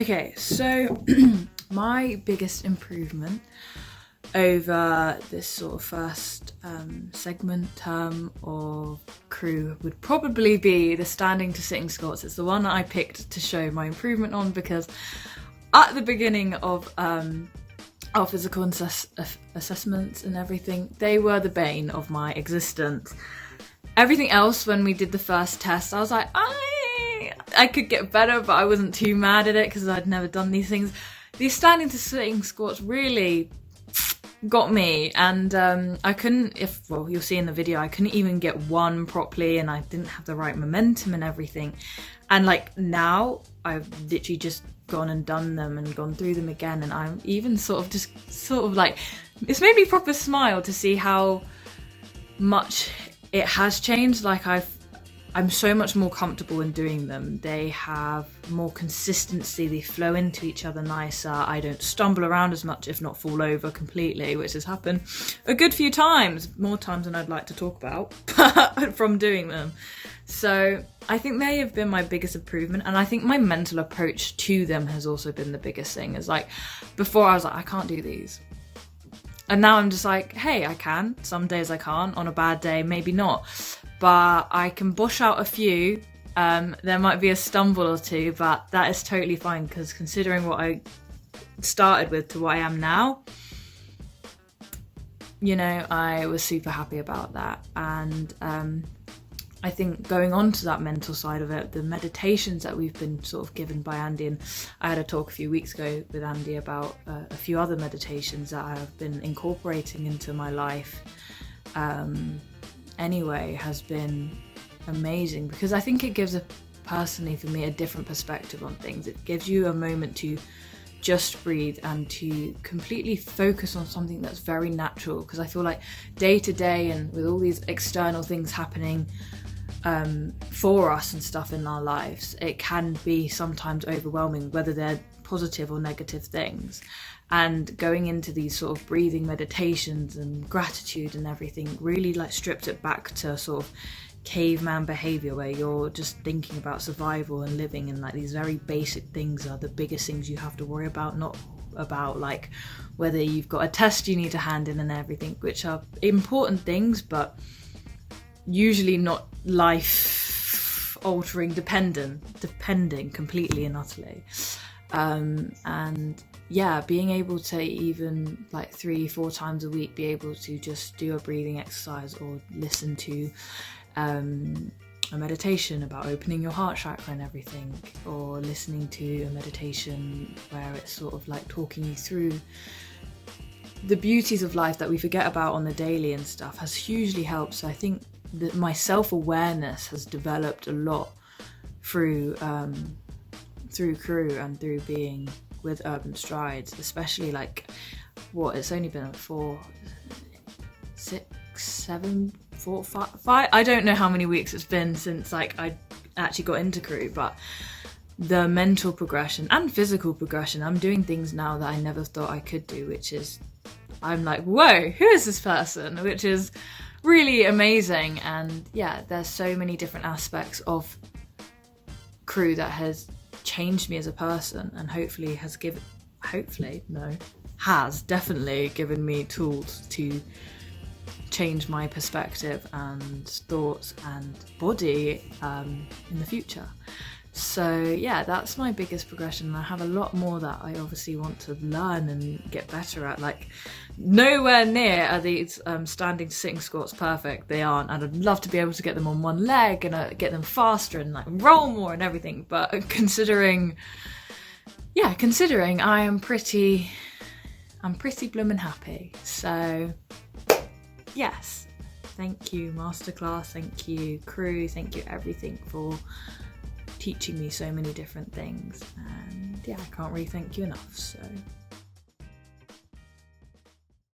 Okay, so my biggest improvement over this sort of first segment term of crew would probably be the standing to sitting squats. It's the one that I picked to show my improvement on, because at the beginning of our physical assessments and everything, they were the bane of my existence. Everything else, when we did the first test, I was like, I could get better, but I wasn't too mad at it because I'd never done these things. These standing to sitting squats really got me, and I couldn't, you'll see in the video, I couldn't even get one properly, and I didn't have the right momentum and everything. And like now, I've literally just gone and done them and gone through them again, and I'm even sort of like, it's made me proper smile to see how much it has changed. Like I'm so much more comfortable in doing them. They have more consistency, they flow into each other nicer. I don't stumble around as much, if not fall over completely, which has happened a good few times, more times than I'd like to talk about, from doing them. So I think they have been my biggest improvement, and I think my mental approach to them has also been the biggest thing. Is like, before I was like, I can't do these. And now I'm just like, hey, I can. Some days I can't. On a bad day, maybe not. But I can bush out a few. There might be a stumble or two, but that is totally fine, because considering what I started with to what I am now, you know, I was super happy about that. And I think going on to that mental side of it, the meditations that we've been sort of given by Andy, and I had a talk a few weeks ago with Andy about a few other meditations that I have been incorporating into my life anyway, has been amazing, because I think it gives personally for me a different perspective on things. It gives you a moment to just breathe and to completely focus on something that's very natural, because I feel like day to day and with all these external things happening for us and stuff in our lives, it can be sometimes overwhelming, whether they're positive or negative things. And going into these sort of breathing meditations and gratitude and everything really like stripped it back to sort of caveman behavior, where you're just thinking about survival and living, and like these very basic things are the biggest things you have to worry about, not about like whether you've got a test you need to hand in and everything, which are important things, but usually not life altering, depending completely and utterly. And yeah, being able to even like 3-4 times a week be able to just do a breathing exercise, or listen to a meditation about opening your heart chakra and everything, or listening to a meditation where it's sort of like talking you through the beauties of life that we forget about on the daily and stuff, has hugely helped. So I think that my self-awareness has developed a lot through crew and through being with Urban Strides, especially like it's only been 4, 6, 7, 4, 5, I don't know how many weeks it's been since like I actually got into crew, but the mental progression and physical progression, I'm doing things now that I never thought I could do, which is, I'm like, whoa, who is this person? Which is really amazing. And yeah, there's so many different aspects of crew that has changed me as a person, and has definitely given me tools to change my perspective and thoughts and body in the future. So yeah, that's my biggest progression. I have a lot more that I obviously want to learn and get better at. Like, nowhere near are these standing to sitting squats perfect. They aren't, and I'd love to be able to get them on one leg and get them faster and like roll more and everything. But considering I'm pretty bloomin' happy. So yes, thank you Masterclass, thank you crew, thank you everything for teaching me so many different things, and yeah, I can't really thank you enough. So